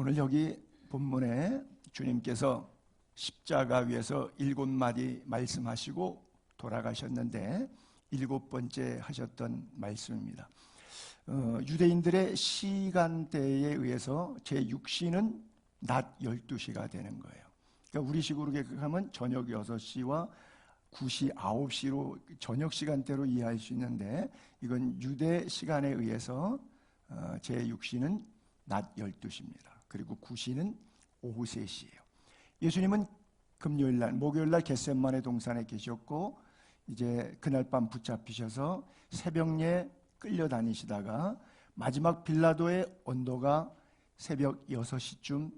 오늘 여기 본문에 주님께서 십자가 위에서 7마디 말씀하시고 돌아가셨는데 7번째 하셨던 말씀입니다. 유대인들의 시간대에 의해서 제6시는 낮 12시가 되는 거예요. 그러니까 우리식으로 계획하면 저녁 6시와 9시, 9시로 저녁 시간대로 이해할 수 있는데 이건 유대 시간에 의해서 제6시는 낮 12시입니다. 그리고 9시는 오후 3시예요. 예수님은 금요일날, 목요일날 겟세마네 동산에 계셨고 이제 그날 밤 붙잡히셔서 새벽에 끌려다니시다가 마지막 빌라도의 언도가 새벽 6시쯤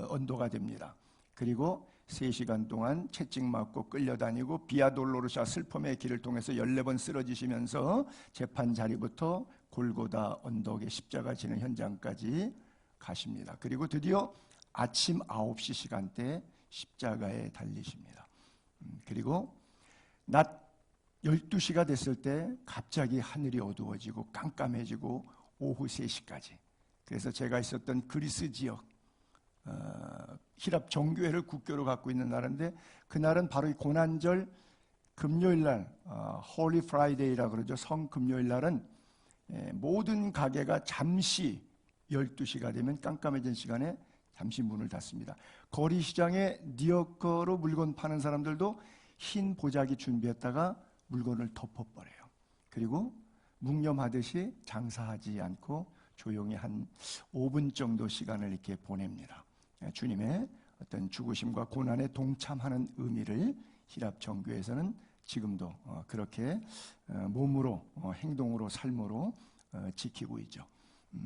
언도가 됩니다. 그리고 3시간 동안 채찍 맞고 끌려다니고 비아돌로르샤 슬픔의 길을 통해서 14번 쓰러지시면서 재판 자리부터 골고다 언덕에 십자가 지는 현장까지 가십니다. 그리고 드디어 아침 9시 시간대에 십자가에 달리십니다. 그리고 낮 12시가 됐을 때 갑자기 하늘이 어두워지고 깜깜해지고 오후 3시까지. 그래서 제가 있었던 그리스 지역 히랍 정교회를 국교로 갖고 있는 나라인데 그날은 바로 이 고난절 금요일날 홀리 프라이데이라 그러죠. 성금요일날은 모든 가게가 잠시 12시가 되면 깜깜해진 시간에 잠시 문을 닫습니다. 거리 시장에 니어커로 물건 파는 사람들도 흰 보자기 준비했다가 물건을 덮어버려요. 그리고 묵념하듯이 장사하지 않고 조용히 한 5분 정도 시간을 이렇게 보냅니다. 주님의 어떤 죽으심과 고난에 동참하는 의미를 히랍 정교에서는 지금도 그렇게 몸으로 행동으로 삶으로 지키고 있죠.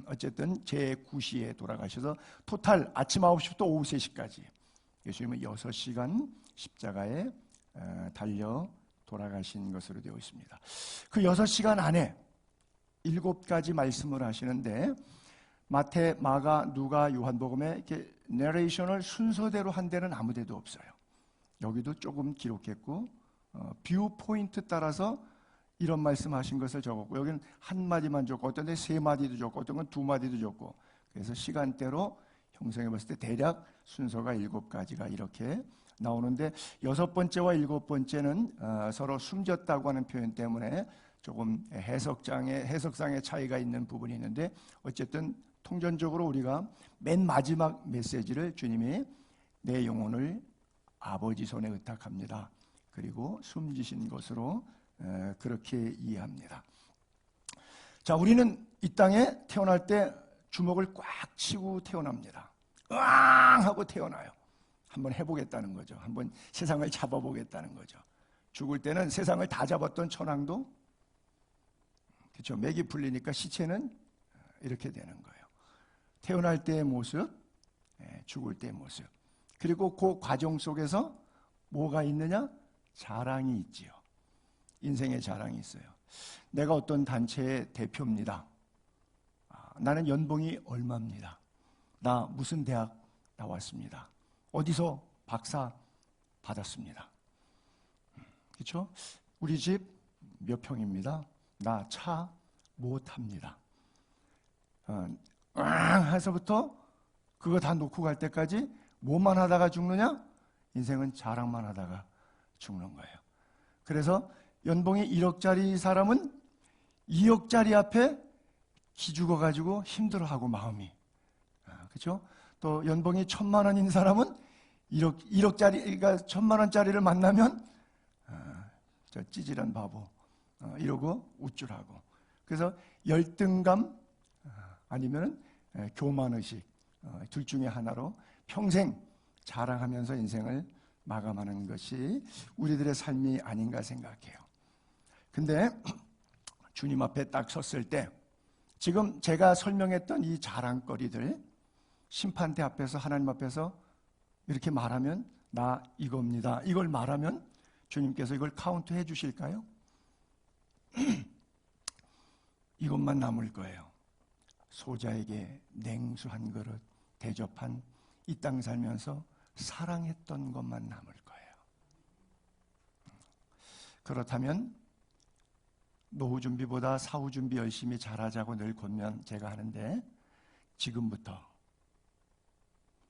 어쨌든 제9시에 돌아가셔서 토탈 아침 9시부터 오후 3시까지 예수님은 6시간 십자가에 달려 돌아가신 것으로 되어 있습니다. 그 6시간 안에 7가지 말씀을 하시는데 마태, 마가, 누가, 요한복음에 이렇게 내레이션을 순서대로 한 데는 아무 데도 없어요. 여기도 조금 기록했고 뷰 포인트 따라서 이런 말씀하신 것을 적었고 여기는 한 마디만 적고 어떤 데 3마디도 적고 어떤 건 2마디도 적고 그래서 시간대로 형성해 봤을 때 대략 순서가 7가지가 이렇게 나오는데 6번째와 7번째는 서로 숨졌다고 하는 표현 때문에 조금 해석상의 차이가 있는 부분이 있는데 어쨌든 통전적으로 우리가 맨 마지막 메시지를 주님이 내 영혼을 아버지 손에 의탁합니다. 그리고 숨지신 것으로 그렇게 이해합니다. 자, 우리는 이 땅에 태어날 때 주먹을 꽉 치고 태어납니다. 으앙 하고 태어나요. 한번 해보겠다는 거죠. 한번 세상을 잡아보겠다는 거죠. 죽을 때는 세상을 다 잡았던 천황도 그렇죠. 맥이 풀리니까 시체는 이렇게 되는 거예요. 태어날 때의 모습, 죽을 때의 모습. 그리고 그 과정 속에서 뭐가 있느냐? 자랑이 있지요. 인생의 자랑이 있어요. 내가 어떤 단체의 대표입니다. 나는 연봉이 얼마입니다. 나 무슨 대학 나왔습니다. 어디서 박사 받았습니다. 그렇죠? 우리 집 몇 평입니다. 나 차 뭐 탑니다. 해서부터 그거 다 놓고 갈 때까지 뭐만 하다가 죽느냐? 인생은 자랑만 하다가 죽는 거예요. 그래서 연봉이 1억짜리 사람은 2억짜리 앞에 기죽어가지고 힘들어하고 마음이. 그렇죠? 또 연봉이 1,000만 원인 사람은 1억짜리, 그러니까 1,000만 원짜리를 만나면 저 찌질한 바보 이러고 우쭐하고. 그래서 열등감 아니면 교만의식 둘 중에 하나로 평생 자랑하면서 인생을 마감하는 것이 우리들의 삶이 아닌가 생각해요. 근데 주님 앞에 딱 섰을 때 지금 제가 설명했던 이 자랑거리들 심판대 앞에서 하나님 앞에서 이렇게 말하면 나 이겁니다. 이걸 말하면 주님께서 이걸 카운트 해 주실까요? 이것만 남을 거예요. 소자에게 냉수 한 그릇 대접한 이 땅 살면서 사랑했던 것만 남을 거예요. 그렇다면 노후 준비보다 사후 준비 열심히 잘하자고 늘 권면 제가 하는데 지금부터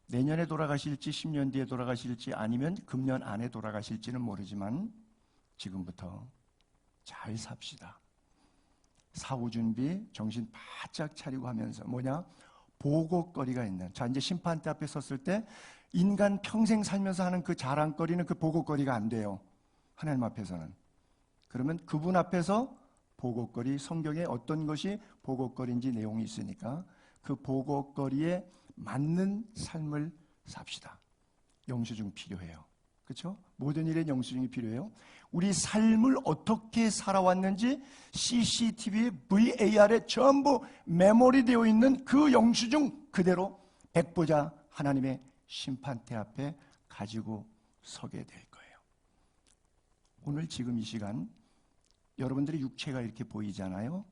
내년에 돌아가실지 10년 뒤에 돌아가실지 아니면 금년 안에 돌아가실지는 모르지만 지금부터 잘 삽시다. 사후 준비 정신 바짝 차리고 하면서 뭐냐? 보고거리가 있는. 자, 이제 심판대 앞에 섰을 때 인간 평생 살면서 하는 그 자랑거리는 그 보고거리가 안 돼요. 하나님 앞에서는. 그러면 그분 앞에서 보고거리, 성경에 어떤 것이 보고거리인지 내용이 있으니까 그 보고거리에 맞는 삶을 삽시다. 영수증 필요해요. 그렇죠? 모든 일에 영수증이 필요해요. 우리 삶을 어떻게 살아왔는지 CCTV, VAR에 전부 메모리되어 있는 그 영수증 그대로 백보자 하나님의 심판대 앞에 가지고 서게 될 거예요. 오늘 지금 이 시간 여러분들의 육체가 이렇게 보이잖아요.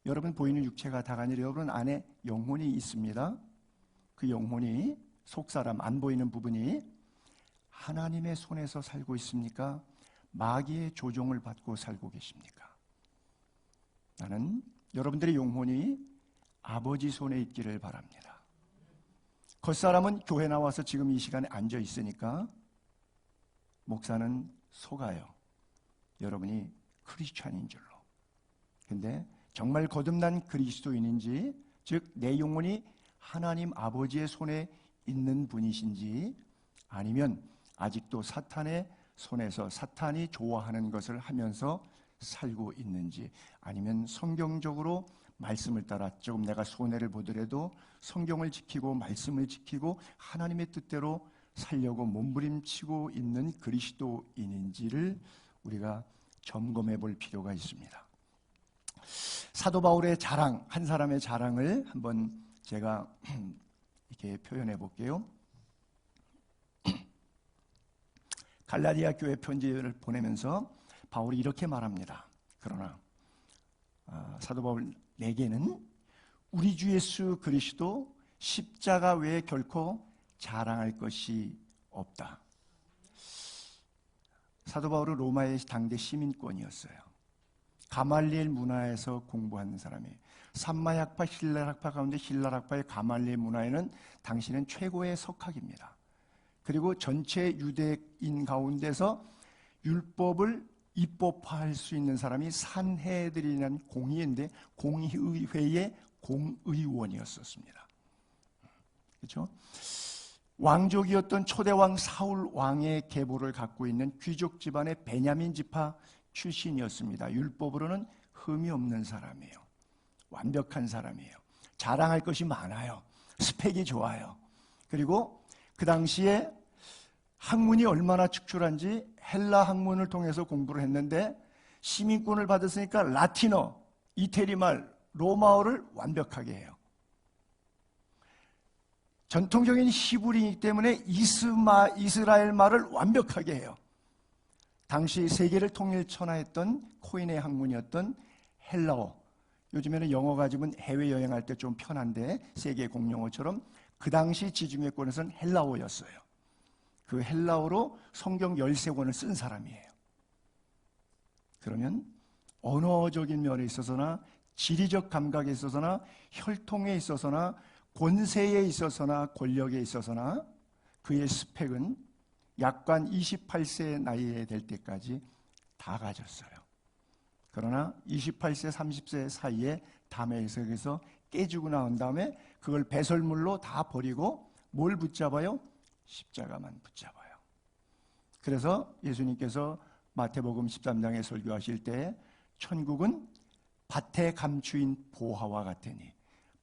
여러분 보이는 육체가 다가 아니라 여러분 안에 영혼이 있습니다. 그 영혼이 속사람 안 보이는 부분이 하나님의 손에서 살고 있습니까? 마귀의 조종을 받고 살고 계십니까? 나는 여러분들의 영혼이 아버지 손에 있기를 바랍니다. 겉사람은 교회 나와서 지금 이 시간에 앉아 있으니까 목사는 속아요. 여러분이 크리스찬인 줄로. 근데 정말 거듭난 그리스도인인지, 즉 내 영혼이 하나님 아버지의 손에 있는 분이신지, 아니면 아직도 사탄의 손에서 사탄이 좋아하는 것을 하면서 살고 있는지, 아니면 성경적으로 말씀을 따라 조금 내가 손해를 보더라도 성경을 지키고 말씀을 지키고 하나님의 뜻대로 살려고 몸부림치고 있는 그리스도인인지를 우리가 점검해 볼 필요가 있습니다. 사도 바울의 자랑, 한 사람의 자랑을 한번 제가 이렇게 표현해 볼게요. 갈라디아 교회 편지를 보내면서 바울이 이렇게 말합니다. 그러나 사도 바울 내게는 우리 주 예수 그리스도 십자가 외에 결코 자랑할 것이 없다. 사도 바울은 로마의 당대 시민권이었어요. 가말리엘 문화에서 공부하는 사람이에요. 산마학파, 힐랄학파 가운데 힐랄학파의 가말리엘 문화에는 당시는 최고의 석학입니다. 그리고 전체 유대인 가운데서 율법을 입법화할 수 있는 사람이 산헤드린이라는 공의회인데 공의회의 공의원이었었습니다. 그렇죠? 왕족이었던 초대왕 사울 왕의 계보를 갖고 있는 귀족 집안의 베냐민 지파 출신이었습니다. 율법으로는 흠이 없는 사람이에요. 완벽한 사람이에요. 자랑할 것이 많아요. 스펙이 좋아요. 그리고 그 당시에 학문이 얼마나 축출한지 헬라 학문을 통해서 공부를 했는데 시민권을 받았으니까 라틴어, 이태리말, 로마어를 완벽하게 해요. 전통적인 히브리이기 때문에 이스라엘 말을 완벽하게 해요. 당시 세계를 통일천하했던 코인의 학문이었던 헬라어, 요즘에는 영어 가지면 해외여행할 때 좀 편한데 세계 공용어처럼 그 당시 지중해권에서는 헬라어였어요. 그 헬라어로 성경 13권을 쓴 사람이에요. 그러면 언어적인 면에 있어서나 지리적 감각에 있어서나 혈통에 있어서나 권세에 있어서나 권력에 있어서나 그의 스펙은 약관 28세 나이에 될 때까지 다 가졌어요. 그러나 28세, 30세 사이에 담에색에서 깨지고 나온 다음에 그걸 배설물로 다 버리고 뭘 붙잡아요? 십자가만 붙잡아요. 그래서 예수님께서 마태복음 13장에 설교하실 때 천국은 밭에 감추인 보화와 같으니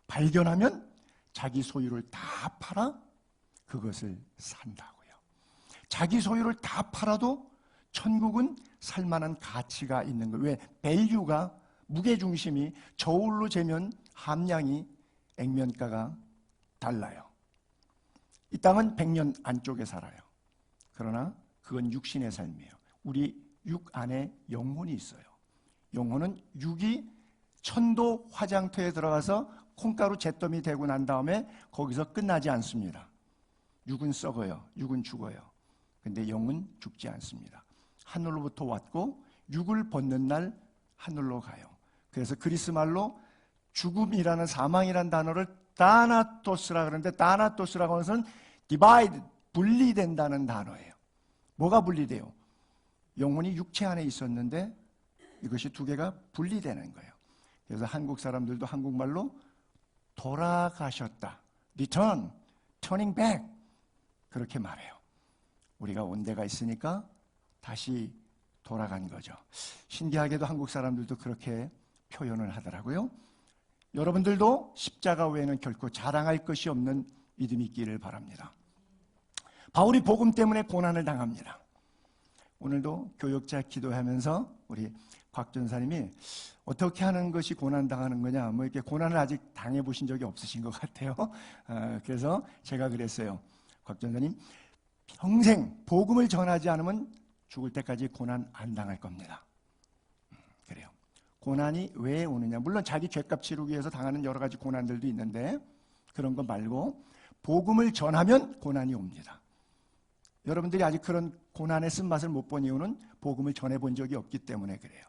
발견하면 자기 소유를 다 팔아 그것을 산다고요. 자기 소유를 다 팔아도 천국은 살만한 가치가 있는 거예요. 왜? 밸류가, 무게중심이 저울로 재면 함량이, 액면가가 달라요. 이 땅은 100년 안쪽에 살아요. 그러나 그건 육신의 삶이에요. 우리 육 안에 영혼이 있어요. 영혼은 육이 천도 화장터에 들어가서 콩가루 잿더미 되고 난 다음에 거기서 끝나지 않습니다. 육은 썩어요. 육은 죽어요. 근데 영은 죽지 않습니다. 하늘로부터 왔고 육을 벗는 날 하늘로 가요. 그래서 그리스 말로 죽음이라는 사망이라는 단어를 다나토스라 그러는데, 다나토스라고 하는 것은 divide, 분리된다는 단어예요. 뭐가 분리돼요? 영혼이 육체 안에 있었는데 이것이 두 개가 분리되는 거예요. 그래서 한국 사람들도 한국말로 돌아가셨다, return, turning back, 그렇게 말해요. 우리가 온 데가 있으니까 다시 돌아간 거죠. 신기하게도 한국 사람들도 그렇게 표현을 하더라고요. 여러분들도 십자가 외에는 결코 자랑할 것이 없는 믿음이 있기를 바랍니다. 바울이 복음 때문에 고난을 당합니다. 오늘도 교역자 기도하면서 우리 곽 전사님이 어떻게 하는 것이 고난 당하는 거냐, 뭐 이렇게 고난을 아직 당해보신 적이 없으신 것 같아요. 그래서 제가 그랬어요. 곽 전사님, 평생 복음을 전하지 않으면 죽을 때까지 고난 안 당할 겁니다. 그래요. 고난이 왜 오느냐, 물론 자기 죄값 치르기 위해서 당하는 여러 가지 고난들도 있는데 그런 거 말고 복음을 전하면 고난이 옵니다. 여러분들이 아직 그런 고난의 쓴맛을 못 본 이유는 복음을 전해본 적이 없기 때문에 그래요.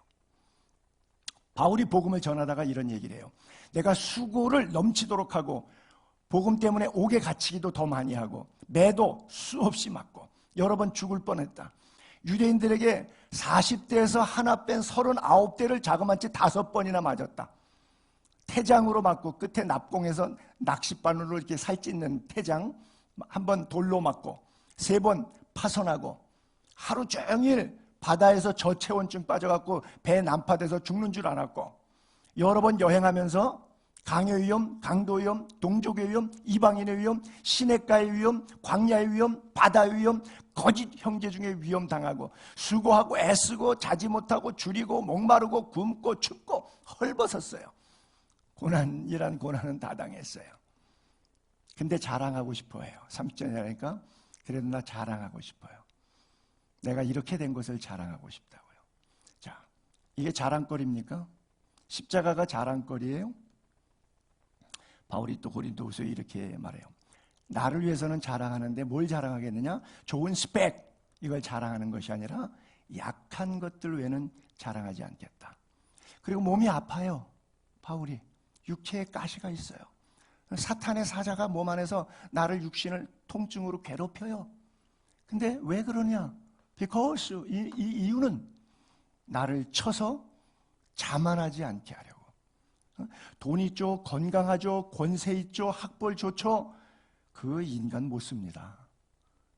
바울이 복음을 전하다가 이런 얘기를 해요. 내가 수고를 넘치도록 하고 복음 때문에 옥에 갇히기도 더 많이 하고 매도 수없이 맞고 여러 번 죽을 뻔했다. 유대인들에게 40대에서 하나 뺀 39대를 자그마치 5번이나 맞았다. 태장으로 맞고 끝에 납공에서 낚싯바늘로 이렇게 살찢는 태장, 한 번 돌로 맞고 3번 파손하고 하루 종일 바다에서 저체온증 빠져갖고 배 난파돼서 죽는 줄 알았고 여러 번 여행하면서 강의 위험, 강도 위험, 동족의 위험, 이방인의 위험, 시냇가의 위험, 광야의 위험, 바다의 위험, 거짓 형제 중에 위험 당하고 수고하고 애쓰고 자지 못하고 줄이고 목마르고 굶고 춥고 헐벗었어요. 고난이란 고난은 다 당했어요. 근데 자랑하고 싶어해요. 30절이니까 그래도 나 자랑하고 싶어요. 내가 이렇게 된 것을 자랑하고 싶다고요. 자, 이게 자랑거리입니까? 십자가가 자랑거리예요? 바울이 또 고린도후서에 이렇게 말해요. 나를 위해서는 자랑하는데 뭘 자랑하겠느냐? 좋은 스펙, 이걸 자랑하는 것이 아니라 약한 것들 외에는 자랑하지 않겠다. 그리고 몸이 아파요. 바울이 육체에 가시가 있어요. 사탄의 사자가 몸 안에서 나를 육신을 통증으로 괴롭혀요. 근데 왜 그러냐? Because 이 이유는 나를 쳐서 자만하지 않게 하려고. 돈 있죠, 건강하죠, 권세 있죠, 학벌 좋죠. 그 인간 못 씁니다.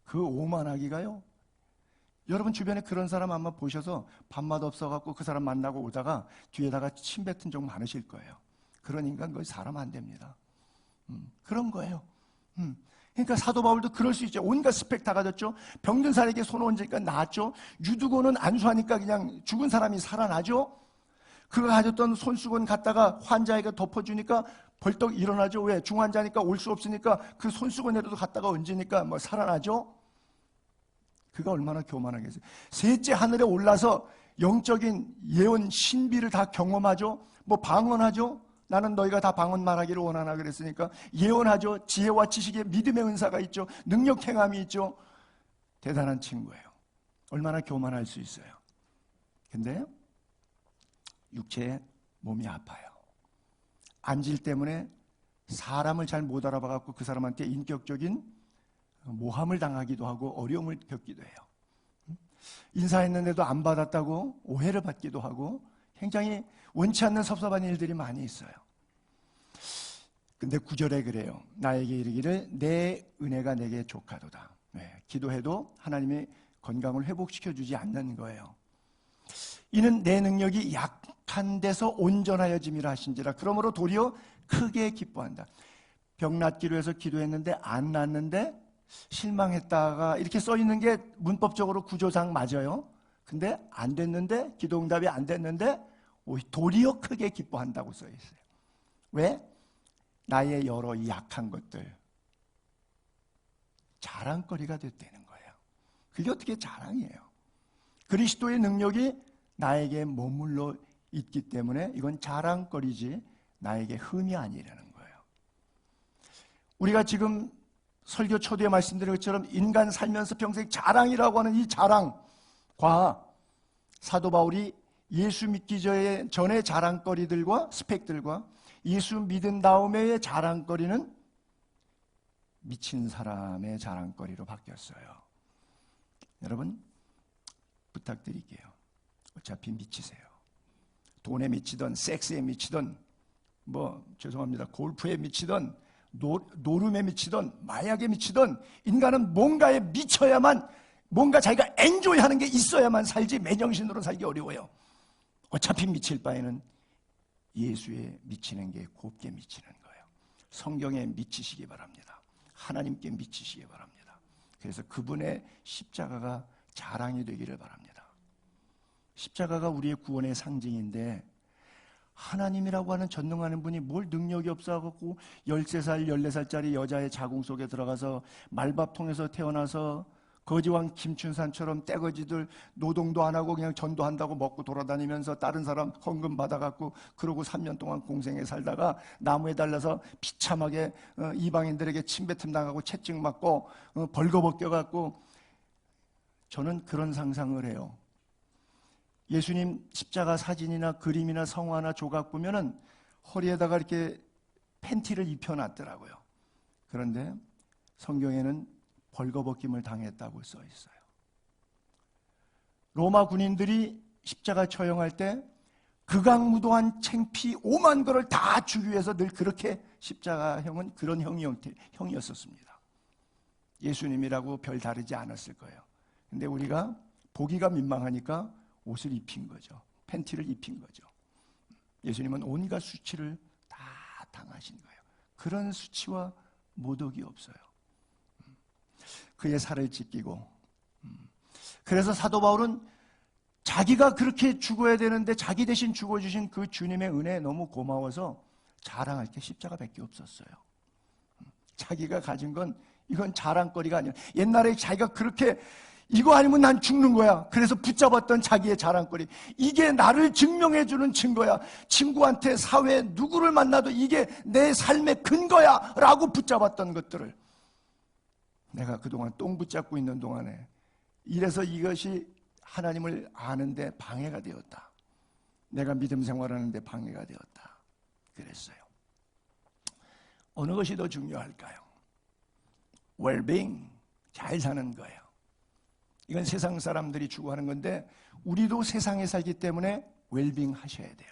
그 오만하기가요. 여러분 주변에 그런 사람 아마 보셔서 밥맛 없어갖고 그 사람 만나고 오다가 뒤에다가 침 뱉은 적 많으실 거예요. 그런 인간 거의 사람 안 됩니다. 그런 거예요. 그러니까 사도 바울도 그럴 수 있죠. 온갖 스펙 다 가졌죠. 병든 사람에게 손 얹으니까 나았죠. 유두고는 안수하니까 그냥 죽은 사람이 살아나죠. 그가 가졌던 손수건 갖다가 환자에게 덮어주니까 벌떡 일어나죠. 왜? 중환자니까 올 수 없으니까 그 손수건에라도 갖다가 얹으니까 뭐 살아나죠. 그가 얼마나 교만하겠어요. 셋째 하늘에 올라서 영적인 예언 신비를 다 경험하죠. 뭐 방언하죠. 나는 너희가 다 방언 말하기를 원하나 그랬으니까 예언하죠. 지혜와 지식의 믿음의 은사가 있죠. 능력 행함이 있죠. 대단한 친구예요. 얼마나 교만할 수 있어요. 근데 육체에 몸이 아파요. 안질 때문에 사람을 잘 못 알아봐갖고 그 사람한테 인격적인 모함을 당하기도 하고 어려움을 겪기도 해요. 인사했는데도 안 받았다고 오해를 받기도 하고 굉장히 원치 않는 섭섭한 일들이 많이 있어요. 근데 9절에 그래요. 나에게 이르기를 내 은혜가 내게 족하도다. 기도해도 하나님이 건강을 회복시켜주지 않는 거예요. 이는 내 능력이 약한 데서 온전하여짐이라 하신지라. 그러므로 도리어 크게 기뻐한다. 병 낫기로 해서 기도했는데 안 낫는데 실망했다가 이렇게 써 있는 게 문법적으로 구조상 맞아요. 근데 안 됐는데, 기도 응답이 안 됐는데 도리어 크게 기뻐한다고 써 있어요. 왜? 나의 여러 약한 것들 자랑거리가 됐다는 거예요. 그게 어떻게 자랑이에요? 그리스도의 능력이 나에게 머물러 있기 때문에 이건 자랑거리지 나에게 흠이 아니라는 거예요. 우리가 지금 설교 초두에 말씀드린 것처럼 인간 살면서 평생 자랑이라고 하는 이 자랑과 사도 바울이 예수 믿기 전의 자랑거리들과 스펙들과 예수 믿은 다음에의 자랑거리는 미친 사람의 자랑거리로 바뀌었어요. 여러분, 부탁드릴게요. 어차피 미치세요. 돈에 미치던, 섹스에 미치던, 죄송합니다, 골프에 미치던, 노름에 미치던, 마약에 미치던, 인간은 뭔가에 미쳐야만, 뭔가 자기가 엔조이하는 게 있어야만 살지 맨정신으로 살기 어려워요. 어차피 미칠 바에는 예수에 미치는 게 곱게 미치는 거예요. 성경에 미치시기 바랍니다. 하나님께 미치시기 바랍니다. 그래서 그분의 십자가가 자랑이 되기를 바랍니다. 십자가가 우리의 구원의 상징인데, 하나님이라고 하는 전능하는 분이 뭘 능력이 없어갖고 13살, 14살짜리 여자의 자궁 속에 들어가서 말밥통에서 태어나서 거지왕 김춘산처럼 떼거지들 노동도 안 하고 그냥 전도한다고 먹고 돌아다니면서 다른 사람 헌금 받아갖고 그러고 3년 동안 공생에 살다가 나무에 달려서 비참하게 이방인들에게 침뱉음 당하고 채찍 맞고 벌거벗겨갖고, 저는 그런 상상을 해요. 예수님 십자가 사진이나 그림이나 성화나 조각 보면은 허리에다가 이렇게 팬티를 입혀놨더라고요. 그런데 성경에는 벌거벗김을 당했다고 써 있어요. 로마 군인들이 십자가 처형할 때 극악무도한 창피 5만 거를 다 주기 위해서 늘 그렇게 십자가형은 그런 형이었었습니다. 예수님이라고 별 다르지 않았을 거예요. 근데 우리가 보기가 민망하니까 옷을 입힌 거죠. 팬티를 입힌 거죠. 예수님은 온갖 수치를 다 당하신 거예요. 그런 수치와 모독이 없어요. 그의 살을 찢기고, 그래서 사도 바울은 자기가 그렇게 죽어야 되는데 자기 대신 죽어주신 그 주님의 은혜에 너무 고마워서 자랑할 게 십자가밖에 없었어요. 자기가 가진 건 이건 자랑거리가 아니라, 옛날에 자기가 그렇게 이거 아니면 난 죽는 거야, 그래서 붙잡았던 자기의 자랑거리, 이게 나를 증명해주는 증거야, 친구한테 사회에 누구를 만나도 이게 내 삶의 근거야 라고 붙잡았던 것들을 내가 그동안 똥 붙잡고 있는 동안에 이래서 이것이 하나님을 아는데 방해가 되었다, 내가 믿음 생활하는데 방해가 되었다 그랬어요. 어느 것이 더 중요할까요? 웰빙, 잘 사는 거예요. 이건 세상 사람들이 추구하는 건데 우리도 세상에 살기 때문에 웰빙 하셔야 돼요.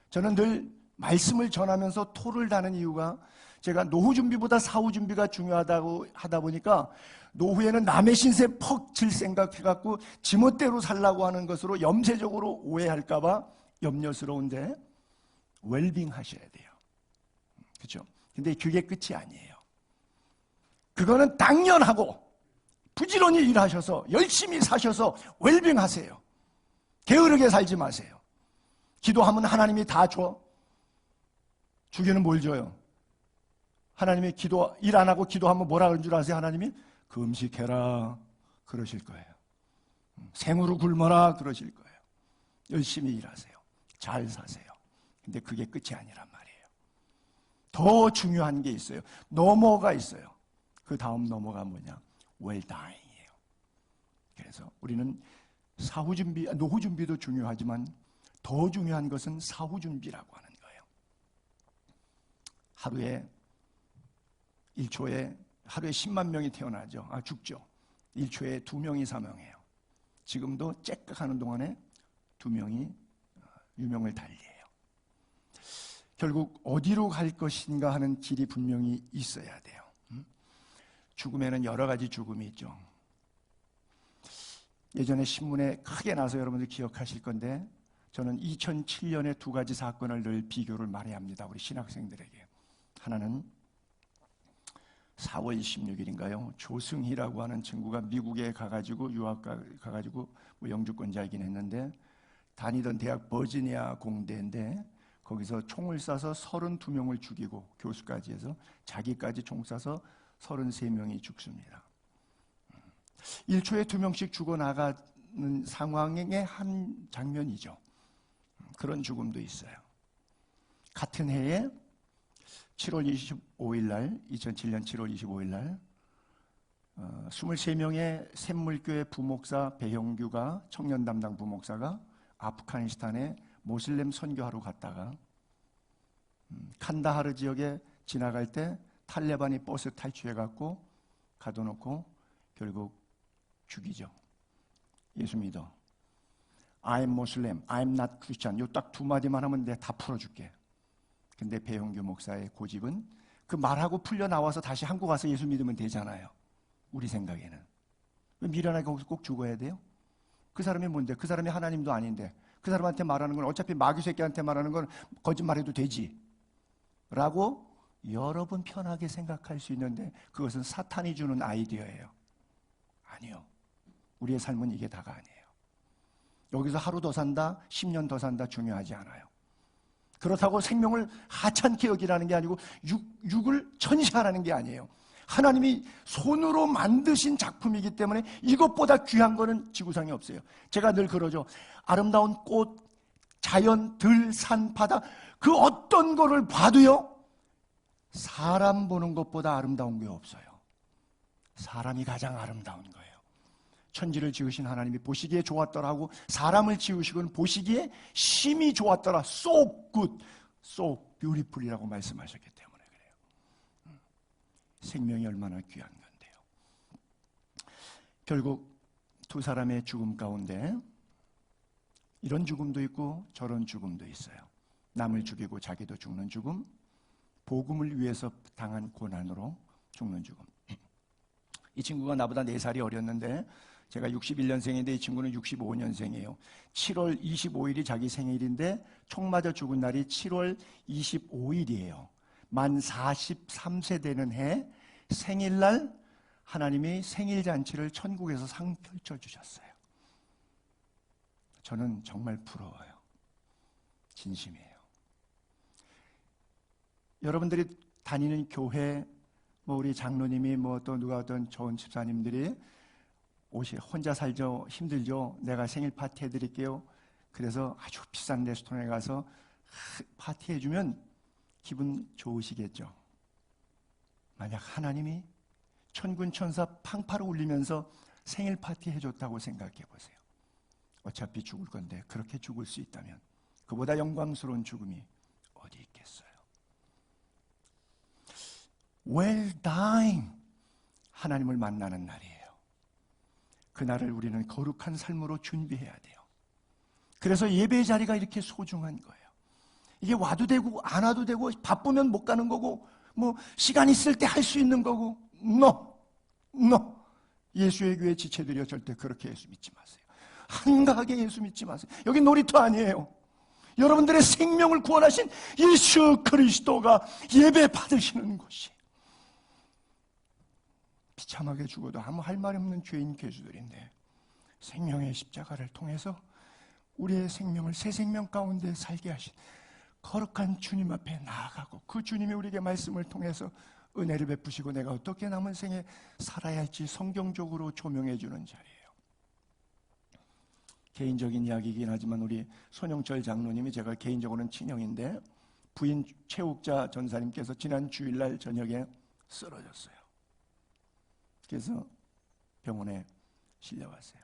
저는 늘 말씀을 전하면서 토를 다는 이유가, 제가 노후 준비보다 사후 준비가 중요하다고 하다 보니까 노후에는 남의 신세 퍽 질 생각해갖고 지멋대로 살라고 하는 것으로 염세적으로 오해할까봐 염려스러운데, 웰빙 하셔야 돼요. 그렇죠? 근데 그게 끝이 아니에요. 그거는 당연하고 부지런히 일하셔서 열심히 사셔서 웰빙 하세요. 게으르게 살지 마세요. 기도하면 하나님이 다 줘. 주기는 뭘 줘요? 하나님이 일 안 하고 기도하면 뭐라 그런 줄 아세요? 하나님이 금식해라 그러실 거예요. 생으로 굶어라 그러실 거예요. 열심히 일하세요. 잘 사세요. 근데 그게 끝이 아니란 말이에요. 더 중요한 게 있어요. 넘어가 있어요. 그 다음 넘어가 뭐냐? 웰다잉이에요. 그래서 우리는 사후 준비, 노후 준비도 중요하지만 더 중요한 것은 사후 준비라고 하는 거예요. 하루에 10만 명이 태어나죠. 죽죠. 1초에 2명이 사망해요. 지금도 째깍하는 동안에 2명이 유명을 달리해요. 결국 어디로 갈 것인가 하는 길이 분명히 있어야 돼요. 죽음에는 여러 가지 죽음이 있죠. 예전에 신문에 크게 나서 여러분들 기억하실 건데, 저는 2007년에 2가지 사건을 늘 비교를 많이 합니다. 우리 신학생들에게. 하나는 4월 26일인가요? 조승희라고 하는 친구가 미국에 가가지고 유학 가가지고 영주권자이긴 했는데, 다니던 대학 버지니아 공대인데 거기서 총을 쏴서 32명을 죽이고 교수까지 해서 자기까지 총 쏴서 33명이 죽습니다. 1초에 2명씩 죽어나가는 상황의 한 장면이죠. 그런 죽음도 있어요. 같은 해에 7월 25일 날, 2007년 7월 25일 날 23명의 샘물교회 부목사 배형규가, 청년 담당 부목사가 아프가니스탄에 모슬렘 선교하러 갔다가 칸다하르 지역에 지나갈 때 탈레반이 버스 탈취해갖고 가둬놓고 결국 죽이죠. 예수 믿어. I'm Muslim, I'm not Christian. 요 딱 두 마디만 하면 내가 다 풀어줄게. 근데 배용규 목사의 고집은 그 말하고 풀려 나와서 다시 한국 와서 예수 믿으면 되잖아요. 우리 생각에는. 왜 미련하게 거기서 꼭 죽어야 돼요? 그 사람이 뭔데? 그 사람이 하나님도 아닌데 그 사람한테 말하는 건 어차피 마귀 새끼한테 말하는 건 거짓말해도 되지 라고 여러분 편하게 생각할 수 있는데 그것은 사탄이 주는 아이디어예요. 아니요. 우리의 삶은 이게 다가 아니에요. 여기서 하루 더 산다, 10년 더 산다 중요하지 않아요. 그렇다고 생명을 하찮게 여기라는 게 아니고 육을 천시하라는 게 아니에요. 하나님이 손으로 만드신 작품이기 때문에 이것보다 귀한 거는 지구상에 없어요. 제가 늘 그러죠. 아름다운 꽃, 자연, 들, 산, 바다 그 어떤 거를 봐도요. 사람 보는 것보다 아름다운 게 없어요. 사람이 가장 아름다운 거예요. 천지를 지으신 하나님이 보시기에 좋았더라고 사람을 지으시고는 보시기에 심히 좋았더라. So good, so beautiful이라고 말씀하셨기 때문에 그래요. 생명이 얼마나 귀한 건데요. 결국 두 사람의 죽음 가운데 이런 죽음도 있고 저런 죽음도 있어요. 남을 죽이고 자기도 죽는 죽음, 복음을 위해서 당한 고난으로 죽는 죽음. 이 친구가 나보다 4살이 어렸는데 제가 61년생인데 이 친구는 65년생이에요. 7월 25일이 자기 생일인데 총 맞아 죽은 날이 7월 25일이에요. 만 43세 되는 해 생일날 하나님이 생일잔치를 천국에서 상 펼쳐주셨어요. 저는 정말 부러워요. 진심이에요. 여러분들이 다니는 교회, 우리 장로님이 또 누가 어떤 좋은 집사님들이 혼자 살죠, 힘들죠, 내가 생일 파티 해드릴게요. 그래서 아주 비싼 레스토랑에 가서 파티 해주면 기분 좋으시겠죠. 만약 하나님이 천군 천사 팡파를 울리면서 생일 파티 해줬다고 생각해 보세요. 어차피 죽을 건데 그렇게 죽을 수 있다면 그보다 영광스러운 죽음이 어디 있겠어요. Well dying, 하나님을 만나는 날이에요. 그날을 우리는 거룩한 삶으로 준비해야 돼요. 그래서 예배의 자리가 이렇게 소중한 거예요. 이게 와도 되고 안 와도 되고 바쁘면 못 가는 거고 시간 있을 때 할 수 있는 거고 No. 예수의 교회 지체들이여 절대 그렇게 예수 믿지 마세요. 한가하게 예수 믿지 마세요. 여기 놀이터 아니에요. 여러분들의 생명을 구원하신 예수 그리스도가 예배 받으시는 곳이에요. 비참하게 죽어도 아무 할 말 없는 죄인 괴수들인데 생명의 십자가를 통해서 우리의 생명을 새 생명 가운데 살게 하신 거룩한 주님 앞에 나아가고 그 주님이 우리에게 말씀을 통해서 은혜를 베푸시고 내가 어떻게 남은 생에 살아야 할지 성경적으로 조명해 주는 자리예요. 개인적인 이야기이긴 하지만 우리 손영철 장로님이 제가 개인적으로는 친형인데 부인 최욱자 전사님께서 지난 주일날 저녁에 쓰러졌어요. 그래서 병원에 실려갔어요.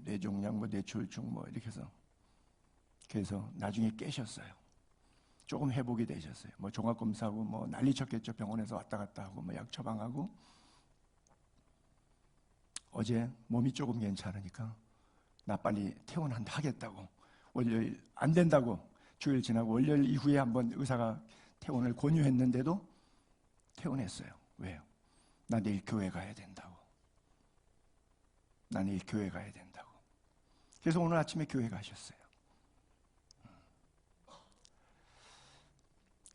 뇌종양, 뇌졸중 이렇게 해서 그래서 나중에 깨셨어요. 조금 회복이 되셨어요. 종합검사하고 난리 쳤겠죠. 병원에서 왔다 갔다 하고 약 처방하고 어제 몸이 조금 괜찮으니까 나 빨리 퇴원한다 하겠다고 월요일 안 된다고 주일 지나고 월요일 이후에 한번 의사가 퇴원을 권유했는데도 퇴원했어요. 왜요? 나 내일 교회 가야 된다고. 나 내일 교회 가야 된다고. 그래서 오늘 아침에 교회 가셨어요.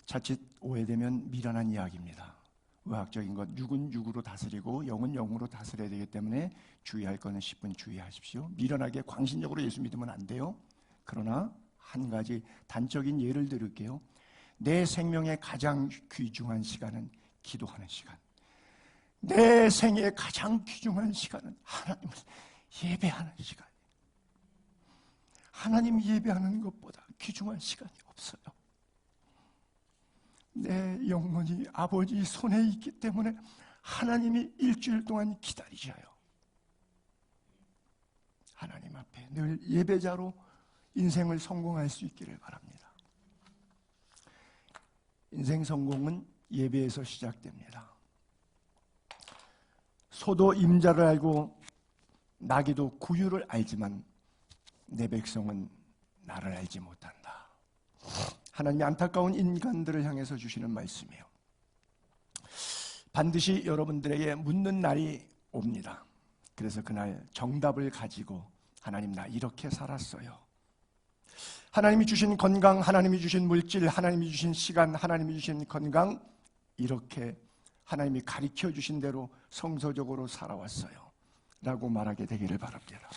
자칫 오해되면 미련한 이야기입니다. 의학적인 것, 육은 육으로 다스리고 영은 영으로 다스려야 되기 때문에 주의할 거는 10분 주의하십시오. 미련하게 광신적으로 예수 믿으면 안 돼요. 그러나 한 가지 단적인 예를 들을게요. 내 생명의 가장 귀중한 시간은 기도하는 시간. 내 생의 가장 귀중한 시간은 하나님을 예배하는 시간. 하나님 예배하는 것보다 귀중한 시간이 없어요. 내 영혼이 아버지 손에 있기 때문에 하나님이 일주일 동안 기다리셔요. 하나님 앞에 늘 예배자로 인생을 성공할 수 있기를 바랍니다. 인생 성공은 예배에서 시작됩니다. 소도 임자를 알고 나귀도 구유를 알지만 내 백성은 나를 알지 못한다. 하나님이 안타까운 인간들을 향해서 주시는 말씀이에요. 반드시 여러분들에게 묻는 날이 옵니다. 그래서 그날 정답을 가지고 하나님 나 이렇게 살았어요. 하나님이 주신 건강, 하나님이 주신 물질, 하나님이 주신 시간, 하나님이 주신 건강 이렇게 하나님이 가르쳐 주신 대로 성서적으로 살아왔어요 라고 말하게 되기를 바랍니다.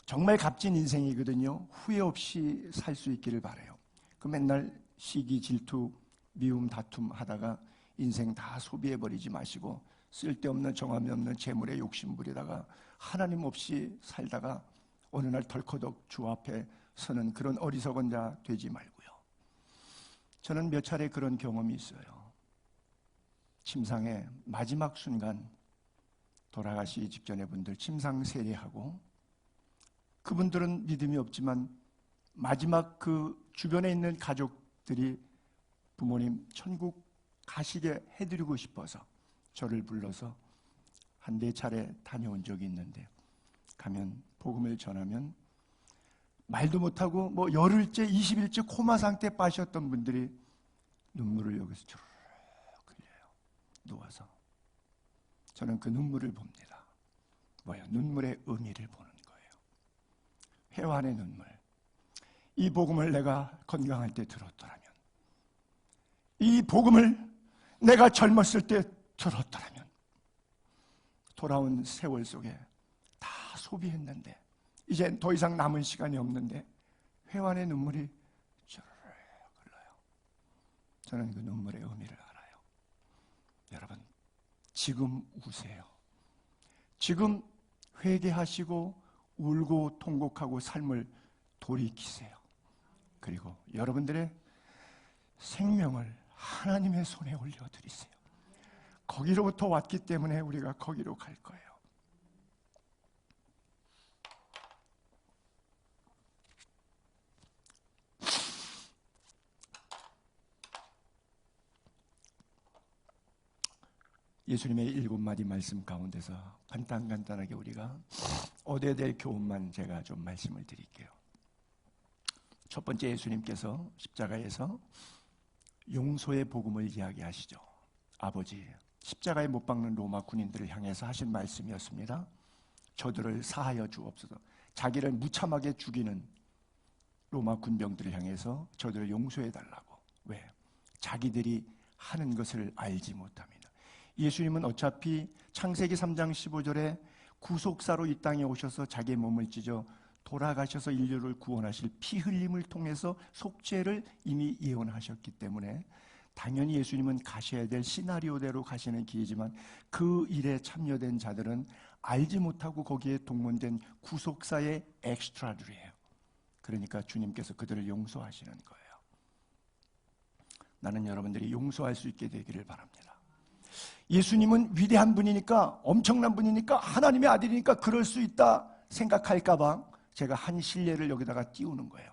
정말 값진 인생이거든요. 후회 없이 살 수 있기를 바라요. 그 맨날 시기, 질투, 미움, 다툼 하다가 인생 다 소비해버리지 마시고 쓸데없는 정함이 없는 재물에 욕심 부리다가 하나님 없이 살다가 어느 날 덜커덕 주 앞에 서는 그런 어리석은 자 되지 말고요. 저는 몇 차례 그런 경험이 있어요. 침상의 마지막 순간 돌아가시기 직전의 분들 침상 세례하고 그분들은 믿음이 없지만 마지막 그 주변에 있는 가족들이 부모님 천국 가시게 해드리고 싶어서 저를 불러서 한 4차례 다녀온 적이 있는데 가면 복음을 전하면 말도 못하고 뭐 열흘째 20일째 코마 상태에 빠졌던 분들이 눈물을 여기서 주르륵 흘려요. 누워서 저는 그 눈물을 봅니다. 뭐야? 눈물의 의미를 보는 거예요. 회환의 눈물. 이 복음을 내가 건강할 때 들었더라면, 이 복음을 내가 젊었을 때 들었더라면, 돌아온 세월 속에 다 소비했는데 이제 더 이상 남은 시간이 없는데 회환의 눈물이 주르륵 흘러요. 저는 그 눈물의 의미를 알아요. 여러분, 지금 우세요. 지금 회개하시고 울고 통곡하고 삶을 돌이키세요. 그리고 여러분들의 생명을 하나님의 손에 올려드리세요. 거기로부터 왔기 때문에 우리가 거기로 갈 거예요. 예수님의 7마디 말씀 가운데서 간단하게 우리가 얻어야 될 교훈만 제가 좀 말씀을 드릴게요. 첫 번째, 예수님께서 십자가에서 용서의 복음을 이야기하시죠. 아버지, 십자가에 못 박는 로마 군인들을 향해서 하신 말씀이었습니다. 저들을 사하여 주옵소서. 자기를 무참하게 죽이는 로마 군병들을 향해서 저들을 용서해 달라고. 왜? 자기들이 하는 것을 알지 못합니다. 예수님은 어차피 창세기 3장 15절에 구속사로 이 땅에 오셔서 자기의 몸을 찢어 돌아가셔서 인류를 구원하실 피 흘림을 통해서 속죄를 이미 예언하셨기 때문에 당연히 예수님은 가셔야 될 시나리오대로 가시는 길이지만 그 일에 참여된 자들은 알지 못하고 거기에 동원된 구속사의 엑스트라들이에요. 그러니까 주님께서 그들을 용서하시는 거예요. 나는 여러분들이 용서할 수 있게 되기를 바랍니다. 예수님은 위대한 분이니까, 엄청난 분이니까, 하나님의 아들이니까 그럴 수 있다 생각할까봐 제가 한 실례를 여기다가 띄우는 거예요.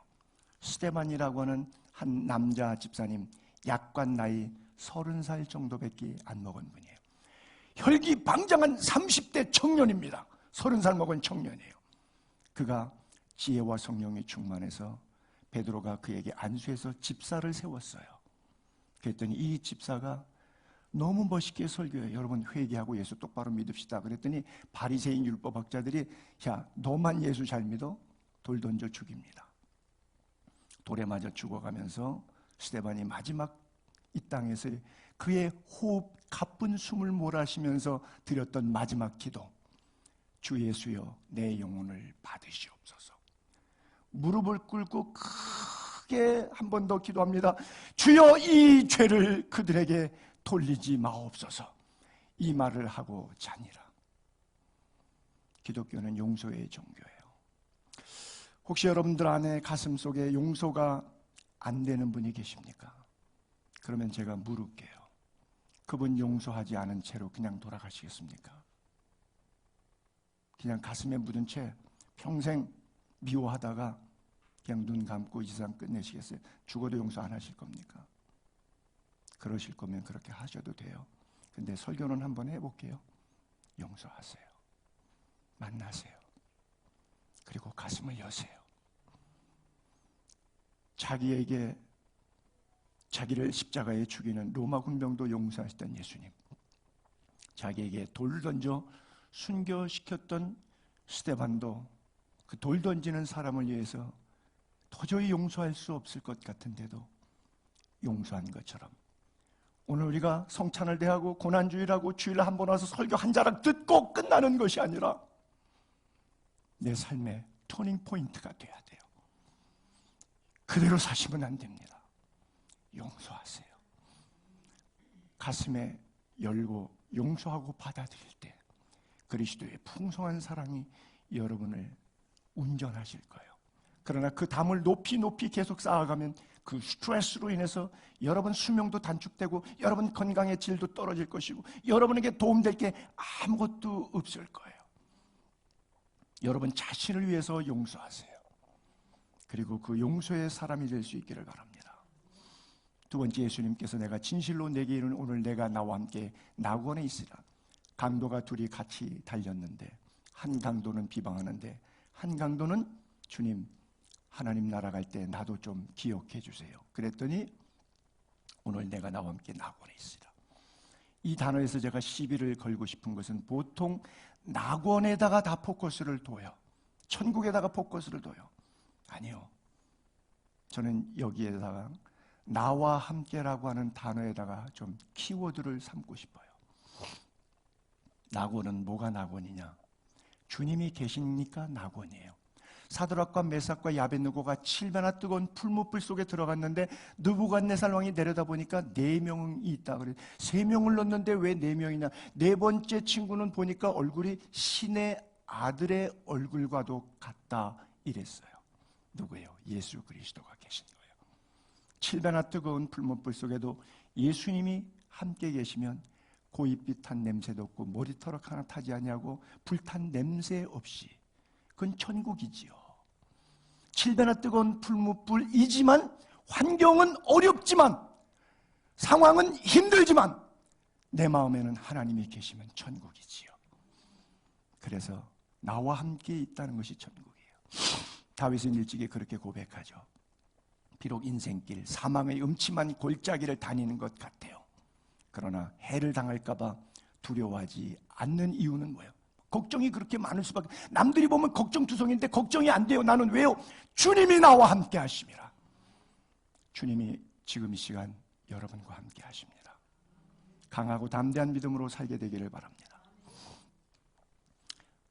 스데반이라고 하는 한 남자 집사님, 약관 나이 30살 정도밖에 안 먹은 분이에요. 혈기방장한 30대 청년입니다. 30살 먹은 청년이에요. 그가 지혜와 성령이 충만해서 베드로가 그에게 안수해서 집사를 세웠어요. 그랬더니 이 집사가 너무 멋있게 설교해요. 여러분, 회개하고 예수 똑바로 믿읍시다. 그랬더니 바리새인 율법학자들이 야, 너만 예수 잘 믿어? 돌 던져 죽입니다. 돌에 맞아 죽어가면서 스데반이 마지막 이 땅에서 그의 호흡 가쁜 숨을 몰아쉬면서 드렸던 마지막 기도, 주 예수여 내 영혼을 받으시옵소서. 무릎을 꿇고 크게 한 번 더 기도합니다. 주여 이 죄를 그들에게 돌리지 마옵소서. 이 말을 하고 자니라. 기독교는 용서의 종교예요. 혹시 여러분들 안에 가슴 속에 용서가 안 되는 분이 계십니까? 그러면 제가 물을게요. 그분 용서하지 않은 채로 그냥 돌아가시겠습니까? 그냥 가슴에 묻은 채 평생 미워하다가 그냥 눈 감고 이 세상 끝내시겠어요? 죽어도 용서 안 하실 겁니까? 그러실 거면 그렇게 하셔도 돼요. 근데 설교는 한번 해볼게요. 용서하세요. 만나세요. 그리고 가슴을 여세요. 자기에게 자기를 십자가에 죽이는 로마 군병도 용서하셨던 예수님, 자기에게 돌 던져 순교시켰던 스데반도 그 돌 던지는 사람을 위해서 도저히 용서할 수 없을 것 같은데도 용서한 것처럼 오늘 우리가 성찬을 대하고 고난주일하고 주일에 한 번 와서 설교 한 자락 듣고 끝나는 것이 아니라 내 삶의 터닝 포인트가 돼야 돼요. 그대로 사시면 안 됩니다. 용서하세요. 가슴에 열고 용서하고 받아들일 때 그리스도의 풍성한 사랑이 여러분을 운전하실 거예요. 그러나 그 담을 높이 계속 쌓아가면 그 스트레스로 인해서 여러분 수명도 단축되고 여러분 건강의 질도 떨어질 것이고 여러분에게 도움될 게 아무것도 없을 거예요. 여러분 자신을 위해서 용서하세요. 그리고 그 용서의 사람이 될 수 있기를 바랍니다. 두 번째, 예수님께서 내가 진실로 내게 이르는 오늘 내가 나와 함께 낙원에 있으라. 강도가 둘이 같이 달렸는데 한 강도는 비방하는데 한 강도는 주님 하나님 나라 갈 때 나도 좀 기억해 주세요. 그랬더니 오늘 내가 나와 함께 낙원에 있으라. 이 단어에서 제가 시비를 걸고 싶은 것은 보통 낙원에다가 다 포커스를 둬요. 천국에다가 포커스를 둬요. 아니요. 저는 여기에다가 나와 함께라고 하는 단어에다가 좀 키워드를 삼고 싶어요. 낙원은 뭐가 낙원이냐? 주님이 계시니까 낙원이에요. 사드락과 메삭과 야벳느고가 7배나 뜨거운 풀무불 속에 들어갔는데 느부갓네살 왕이 내려다보니까 4명이 있다. 그래 3명을 넣었는데 왜 4명이냐? 네 번째 친구는 보니까 얼굴이 신의 아들의 얼굴과도 같다 이랬어요. 누구예요? 예수 그리스도가 계신 거예요. 7배나 뜨거운 풀무불 속에도 예수님이 함께 계시면 고입빛한 냄새도 없고 머리털럭 하나 타지 아니하고 불탄 냄새 없이 그건 천국이지요. 7배나 뜨거운 풀무불이지만 환경은 어렵지만 상황은 힘들지만 내 마음에는 하나님이 계시면 천국이지요. 그래서 나와 함께 있다는 것이 천국이에요. 다윗은 일찍이 그렇게 고백하죠. 비록 인생길 사망의 음침한 골짜기를 다니는 것 같아요. 그러나 해를 당할까 봐 두려워하지 않는 이유는 뭐예요? 걱정이 그렇게 많을 수밖에. 남들이 보면 걱정투성인데 걱정이 안 돼요. 나는 왜요? 주님이 나와 함께 하심이라. 주님이 지금 이 시간 여러분과 함께 하십니다. 강하고 담대한 믿음으로 살게 되기를 바랍니다.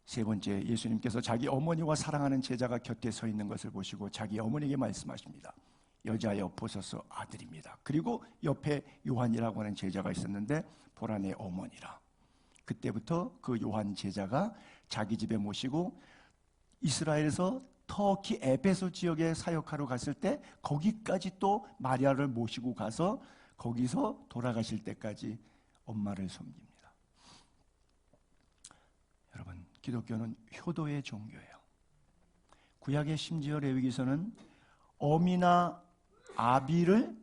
세 번째, 예수님께서 자기 어머니와 사랑하는 제자가 곁에 서 있는 것을 보시고 자기 어머니에게 말씀하십니다. 여자여 보소서 아들입니다. 그리고 옆에 요한이라고 하는 제자가 있었는데 보라 내 어머니라. 그때부터 그 요한 제자가 자기 집에 모시고 이스라엘에서 터키 에베소 지역에 사역하러 갔을 때 거기까지 또 마리아를 모시고 가서 거기서 돌아가실 때까지 엄마를 섬깁니다. 여러분, 기독교는 효도의 종교예요. 구약의 심지어 레위기서는 어미나 아비를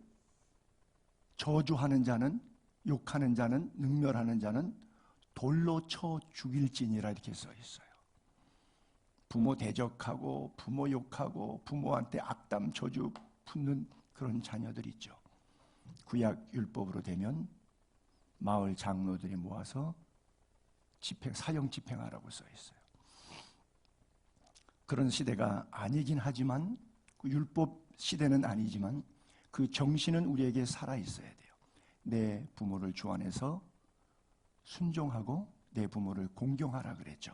저주하는 자는, 욕하는 자는, 능멸하는 자는 돌로 쳐 죽일지니라 이렇게 써 있어요. 부모 대적하고 부모 욕하고 부모한테 악담 저주 품는 그런 자녀들 있죠. 구약 율법으로 되면 마을 장로들이 모아서 사형 집행하라고 써 있어요. 그런 시대가 아니긴 하지만 율법 시대는 아니지만 그 정신은 우리에게 살아 있어야 돼요. 내 부모를 주 안에서 순종하고 내 부모를 공경하라 그랬죠.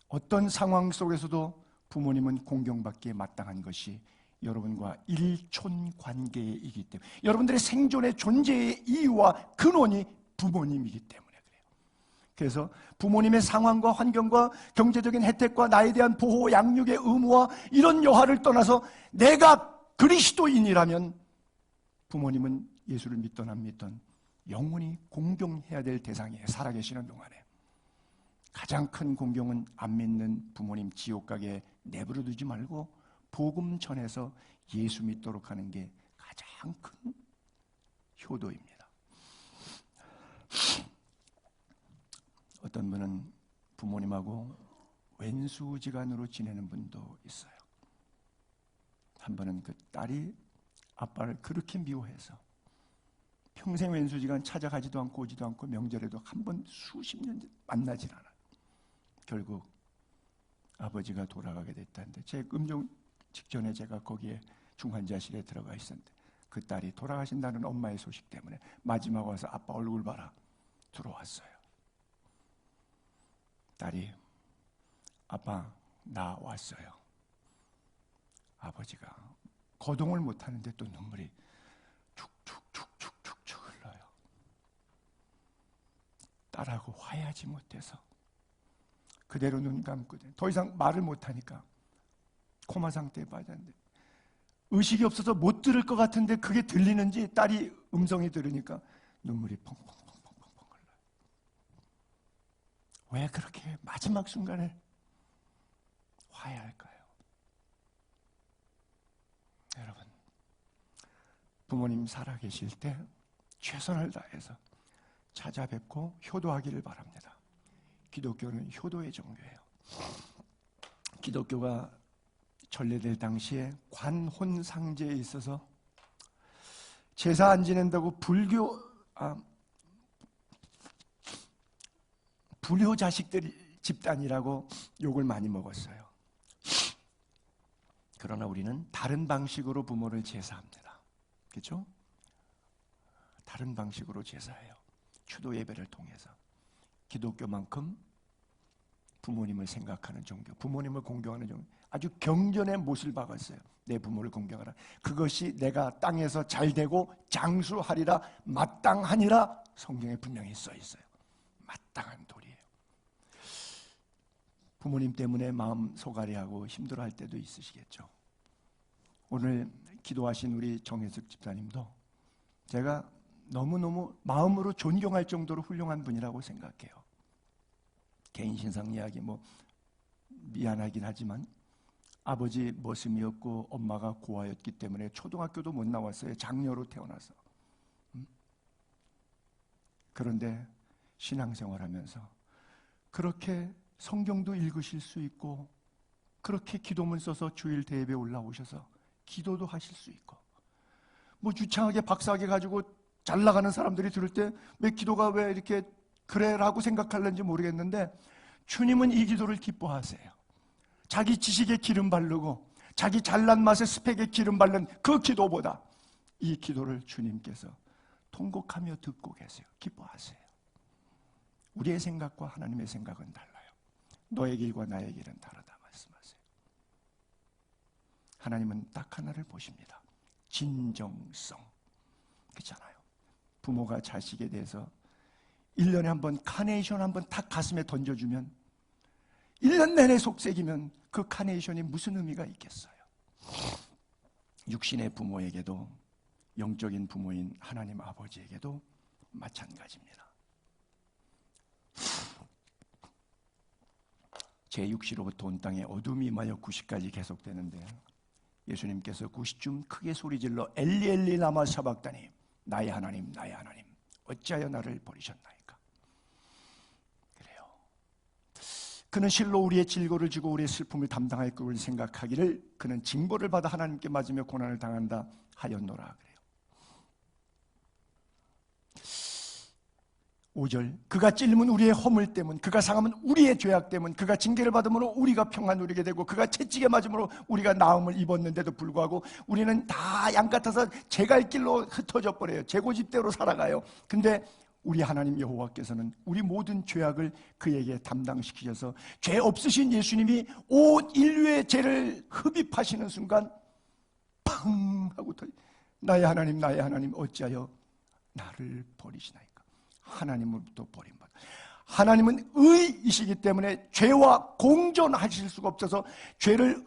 어떤 상황 속에서도 부모님은 공경받기에 마땅한 것이 여러분과 일촌 관계이기 때문에, 여러분들의 생존의 존재의 이유와 근원이 부모님이기 때문에 그래요. 그래서 부모님의 상황과 환경과 경제적인 혜택과 나에 대한 보호, 양육의 의무와 이런 여하를 떠나서 내가 그리스도인이라면 부모님은 예수를 믿던 안 믿던 영원히 공경해야 될 대상이에요. 살아계시는 동안에. 가장 큰 공경은 안 믿는 부모님 지옥 가게 내버려 두지 말고 복음 전해서 예수 믿도록 하는 게 가장 큰 효도입니다. 어떤 분은 부모님하고 왼수지간으로 지내는 분도 있어요. 한 번은 그 딸이 아빠를 그렇게 미워해서 평생 왼수지간 찾아가지도 않고 오지도 않고 명절에도 한 번 수십 년 만나질 않아요. 결국 아버지가 돌아가게 됐다는데 제 음종 직전에 제가 거기에 중환자실에 들어가 있었는데 그 딸이 돌아가신다는 엄마의 소식 때문에 마지막 와서 아빠 얼굴 봐라 들어왔어요. 딸이 아빠 나 왔어요. 아버지가 거동을 못하는데 또 눈물이 축축축축축축 흘러요. 딸하고 화해하지 못해서 그대로 눈 감고 더 이상 말을 못하니까 코마 상태에 빠졌는데 의식이 없어서 못 들을 것 같은데 그게 들리는지 딸이 음성이 들으니까 눈물이 펑펑펑펑펑 흘러요. 왜 그렇게 마지막 순간에 화해할까요? 여러분, 부모님 살아계실 때 최선을 다해서 찾아뵙고 효도하기를 바랍니다. 기독교는 효도의 종교예요. 기독교가 전래될 당시에 관혼상제에 있어서 제사 안 지낸다고 불효 자식들이 집단이라고 욕을 많이 먹었어요. 그러나 우리는 다른 방식으로 부모를 제사합니다. 그렇죠? 다른 방식으로 제사해요. 추도 예배를 통해서. 기독교만큼 부모님을 생각하는 종교, 부모님을 공경하는 종교, 아주 경전의 못을 박았어요. 내 부모를 공경하라. 그것이 내가 땅에서 잘되고 장수하리라 마땅하니라 성경에 분명히 써 있어요. 마땅한 도리예요. 부모님 때문에 마음 소가리하고 힘들어할 때도 있으시겠죠. 오늘 기도하신 우리 정혜숙 집사님도 제가 너무너무 마음으로 존경할 정도로 훌륭한 분이라고 생각해요. 개인 신상 이야기 미안하긴 하지만 아버지 머슴이었고 엄마가 고아였기 때문에 초등학교도 못 나왔어요. 장녀로 태어나서. 그런데 신앙생활하면서 그렇게 성경도 읽으실 수 있고 그렇게 기도문 써서 주일 대예배 올라오셔서 기도도 하실 수 있고 유창하게 박사학위 가지고 잘 나가는 사람들이 들을 때 왜 기도가 왜 이렇게 그래라고 생각할는지 모르겠는데 주님은 이 기도를 기뻐하세요. 자기 지식에 기름 바르고 자기 잘난 맛에 스펙에 기름 바른 그 기도보다 이 기도를 주님께서 통곡하며 듣고 계세요. 기뻐하세요. 우리의 생각과 하나님의 생각은 달라요. 너의 길과 나의 길은 다르다 말씀하세요. 하나님은 딱 하나를 보십니다. 진정성. 그렇잖아요. 부모가 자식에 대해서 1년에 한 번 카네이션 한 번 탁 가슴에 던져주면 1년 내내 속삭이면 그 카네이션이 무슨 의미가 있겠어요? 육신의 부모에게도 영적인 부모인 하나님 아버지에게도 마찬가지입니다. 제6시로부터 온 땅에 어둠이 임하여 9시까지 계속되는데 예수님께서 9시쯤 크게 소리질러 엘리 엘리 라마 사박다니 나의 하나님 나의 하나님 어찌하여 나를 버리셨나이까. 그래요. 그는 실로 우리의 질고를 지고 우리의 슬픔을 담당할 것을 생각하기를 그는 징벌을 받아 하나님께 맞으며 고난을 당한다 하였노라. 그래요. 5절 그가 찔림은 우리의 허물 때문 그가 상함은 우리의 죄악 때문 그가 징계를 받음으로 우리가 평안 누리게 되고 그가 채찍에 맞음으로 우리가 나음을 입었는데도 불구하고 우리는 다 양 같아서 제갈 길로 흩어져 버려요. 제고집대로 살아가요. 근데 우리 하나님 여호와께서는 우리 모든 죄악을 그에게 담당시키셔서 죄 없으신 예수님이 온 인류의 죄를 흡입하시는 순간 팡 하고 나의 하나님 어찌하여 나를 버리시나이까. 하나님으로부터 버림받아. 하나님은 의이시기 때문에 죄와 공존하실 수가 없어서 죄를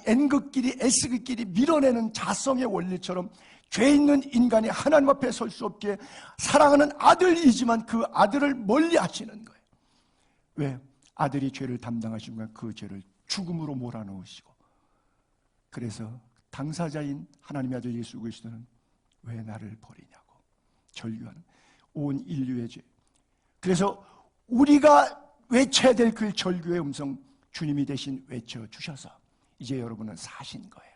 N극끼리 S극끼리 밀어내는 자성의 원리처럼 죄 있는 인간이 하나님 앞에 설 수 없게 사랑하는 아들이지만 그 아들을 멀리 하시는 거예요. 왜? 아들이 죄를 담당하신 거야. 그 죄를 죽음으로 몰아넣으시고. 그래서 당사자인 하나님의 아들 예수 그리스도는 왜 나를 버리냐고. 절규하는 온 인류의 죄. 그래서 우리가 외쳐야 될 그 절규의 음성 주님이 대신 외쳐주셔서 이제 여러분은 사신 거예요.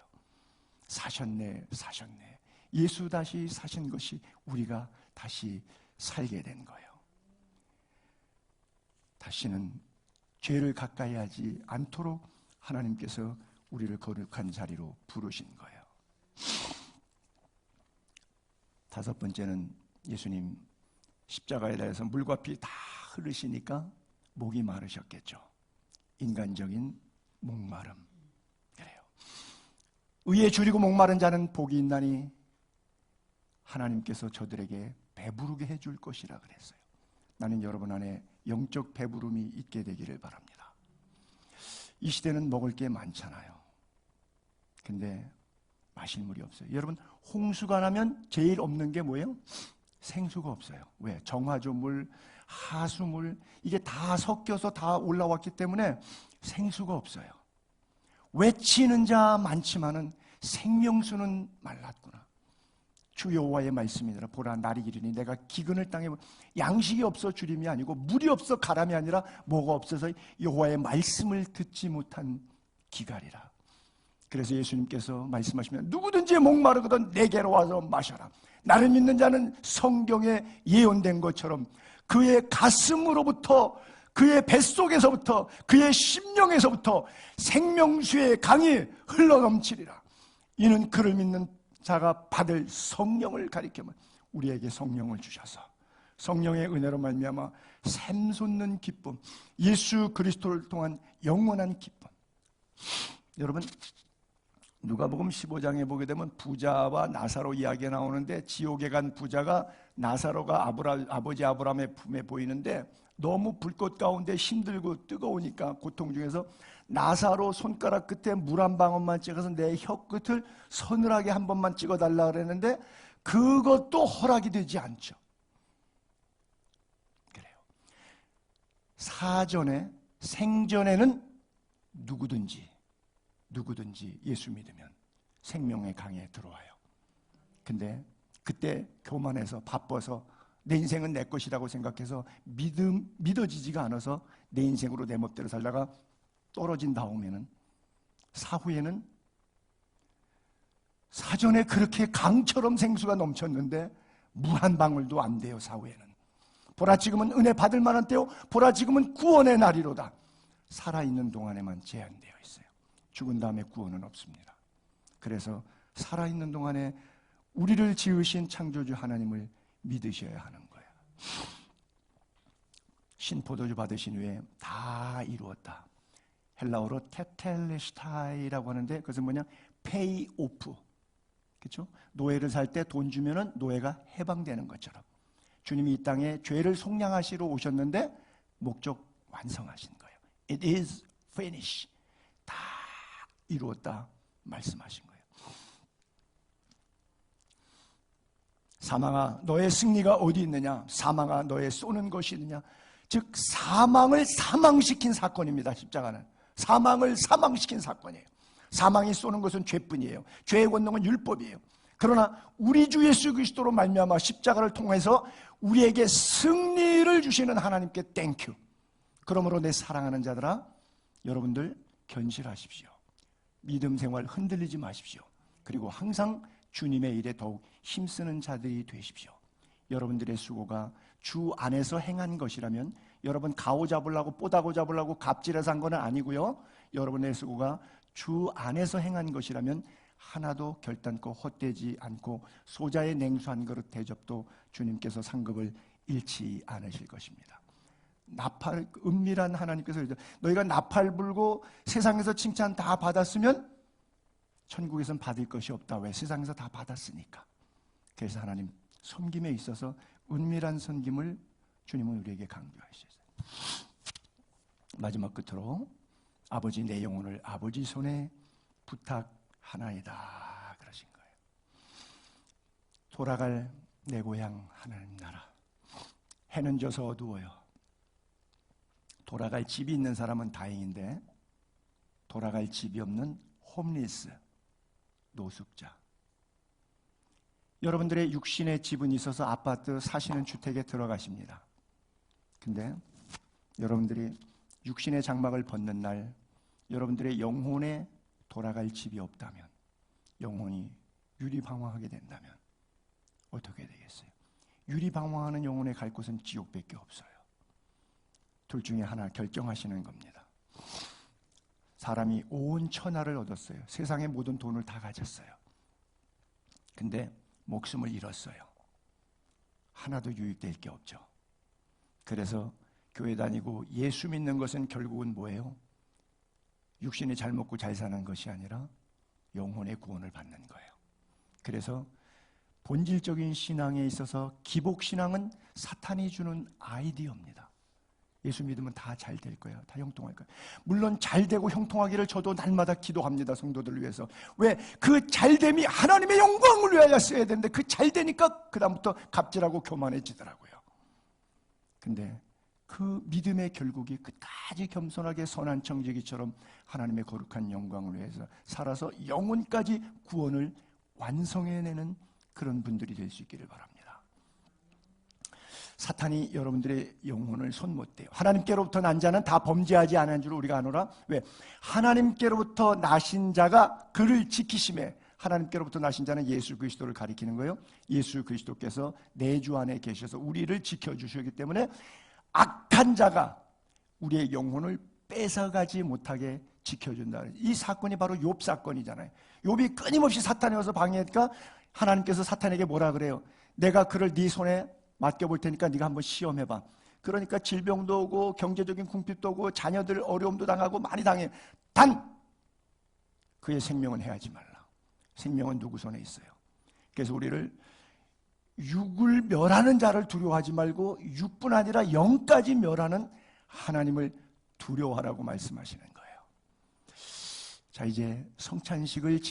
사셨네, 사셨네. 예수 다시 사신 것이 우리가 다시 살게 된 거예요. 다시는 죄를 가까이 하지 않도록 하나님께서 우리를 거룩한 자리로 부르신 거예요. 다섯 번째는 예수님 십자가에 대해서 물과 피 다 흐르시니까 목이 마르셨겠죠. 인간적인 목마름. 그래요. 의에 줄이고 목마른 자는 복이 있나니 하나님께서 저들에게 배부르게 해줄 것이라 그랬어요. 나는 여러분 안에 영적 배부름이 있게 되기를 바랍니다. 이 시대는 먹을 게 많잖아요. 근데 마실 물이 없어요. 여러분, 홍수가 나면 제일 없는 게 뭐예요? 생수가 없어요. 왜? 정화조물, 하수물, 이게 다 섞여서 다 올라왔기 때문에 생수가 없어요. 외치는 자 많지만은 생명수는 말랐구나. 주 여호와의 말씀이니라. 보라, 날이 이르니 내가 기근을 땅에, 양식이 없어 주림이 아니고 물이 없어 가람이 아니라 뭐가 없어서 여호와의 말씀을 듣지 못한 기갈이라. 그래서 예수님께서 말씀하시면 누구든지 목마르거든 내게로 와서 마셔라. 나를 믿는 자는 성경에 예언된 것처럼 그의 가슴으로부터, 그의 뱃속에서부터, 그의 심령에서부터 생명수의 강이 흘러넘치리라. 이는 그를 믿는 자가 받을 성령을 가리켜면 우리에게 성령을 주셔서 성령의 은혜로 말미암아 샘솟는 기쁨, 예수 그리스도를 통한 영원한 기쁨. 여러분, 누가복음 15장에 보게 되면 부자와 나사로 이야기가 나오는데 지옥에 간 부자가 나사로가 아버지 아브라함의 품에 보이는데 너무 불꽃 가운데 힘들고 뜨거우니까 고통 중에서 나사로 손가락 끝에 물 한 방울만 찍어서 내 혀 끝을 서늘하게 한 번만 찍어달라 그랬는데 그것도 허락이 되지 않죠. 그래요. 사전에, 생전에는 누구든지 예수 믿으면 생명의 강에 들어와요. 근데 그때 교만해서 바빠서 내 인생은 내 것이라고 생각해서 믿어지지가 않아서 내 인생으로 내 멋대로 살다가 떨어진 다음에는 사후에는 사전에 그렇게 강처럼 생수가 넘쳤는데 물 한 방울도 안 돼요. 사후에는 보라 지금은 은혜 받을 만한 때요 보라 지금은 구원의 날이로다. 살아있는 동안에만 제한되어 있어요. 죽은 다음에 구원은 없습니다. 그래서 살아있는 동안에 우리를 지으신 창조주 하나님을 믿으셔야 하는 거예요. 신포도주 받으신 후에 다 이루었다. 헬라어로 테텔레스타이라고 하는데 그것은 뭐냐? 페이 오프. 그렇죠? 노예를 살 때 돈 주면은 노예가 해방되는 것처럼 주님이 이 땅에 죄를 속량하시러 오셨는데 목적 완성하신 거예요. It is finished. 다 이루었다 말씀하신 거예요. 사망아 너의 승리가 어디 있느냐? 사망아 너의 쏘는 것이 있느냐? 즉 사망을 사망시킨 사건입니다. 십자가는 사망을 사망시킨 사건이에요. 사망이 쏘는 것은 죄뿐이에요. 죄의 권능은 율법이에요. 그러나 우리 주 예수 그리스도로 말미암아 십자가를 통해서 우리에게 승리를 주시는 하나님께 땡큐. 그러므로 내 사랑하는 자들아 여러분들 견실하십시오. 믿음 생활 흔들리지 마십시오. 그리고 항상 주님의 일에 더욱 힘쓰는 자들이 되십시오. 여러분들의 수고가 주 안에서 행한 것이라면 여러분 가오 잡으려고 뽀다고 잡으려고 갑질해서 한 건 아니고요. 여러분의 수고가 주 안에서 행한 것이라면 하나도 결단코 헛되지 않고 소자의 냉수한 그릇 대접도 주님께서 상급을 잃지 않으실 것입니다. 은밀한 하나님께서 너희가 나팔 불고 세상에서 칭찬 다 받았으면 천국에선 받을 것이 없다. 왜? 세상에서 다 받았으니까. 그래서 하나님 섬김에 있어서 은밀한 섬김을 주님은 우리에게 강조하셨어요. 마지막 끝으로 아버지 내 영혼을 아버지 손에 부탁하나이다 그러신 거예요. 돌아갈 내 고향 하나님 나라. 해는 져서 어두워요. 돌아갈 집이 있는 사람은 다행인데 돌아갈 집이 없는 홈리스, 노숙자. 여러분들의 육신의 지분이 있어서 아파트 사시는 주택에 들어가십니다. 근데 여러분들이 육신의 장막을 벗는 날 여러분들의 영혼에 돌아갈 집이 없다면, 영혼이 유리방황하게 된다면 어떻게 되겠어요? 유리방황하는 영혼에 갈 곳은 지옥밖에 없어요. 둘 중에 하나 결정하시는 겁니다. 사람이 온 천하를 얻었어요. 세상의 모든 돈을 다 가졌어요. 근데 목숨을 잃었어요. 하나도 유익될 게 없죠. 그래서 교회 다니고 예수 믿는 것은 결국은 뭐예요? 육신이 잘 먹고 잘 사는 것이 아니라 영혼의 구원을 받는 거예요. 그래서 본질적인 신앙에 있어서 기복신앙은 사탄이 주는 아이디어입니다. 예수 믿으면 다 잘 될 거예요. 다 형통할 거예요. 물론 잘 되고 형통하기를 저도 날마다 기도합니다. 성도들을 위해서. 왜? 그 잘됨이 하나님의 영광을 위하여 써야 되는데 그 잘되니까 그 다음부터 갑질하고 교만해지더라고요. 근데 그 믿음의 결국이 끝까지 겸손하게 선한 청지기처럼 하나님의 거룩한 영광을 위해서 살아서 영혼까지 구원을 완성해내는 그런 분들이 될 수 있기를 바랍니다. 사탄이 여러분들의 영혼을 손 못 대요. 하나님께로부터 난 자는 다 범죄하지 않은 줄 우리가 아노라. 왜? 하나님께로부터 나신 자가 그를 지키심에, 하나님께로부터 나신 자는 예수 그리스도를 가리키는 거예요. 예수 그리스도께서 내 주 안에 계셔서 우리를 지켜주시기 때문에 악한 자가 우리의 영혼을 뺏어가지 못하게 지켜준다. 이 사건이 바로 욥 사건이잖아요. 욥이 끊임없이 사탄이 와서 방해하니까 하나님께서 사탄에게 뭐라 그래요? 내가 그를 네 손에 맡겨볼 테니까 네가 한번 시험해봐. 그러니까 질병도 오고 경제적인 궁핍도 오고 자녀들 어려움도 당하고 많이 당해. 단 그의 생명은 해하지 말라. 생명은 누구 손에 있어요? 그래서 우리를 육을 멸하는 자를 두려워하지 말고 육뿐 아니라 영까지 멸하는 하나님을 두려워하라고 말씀하시는 거예요. 자, 이제 성찬식을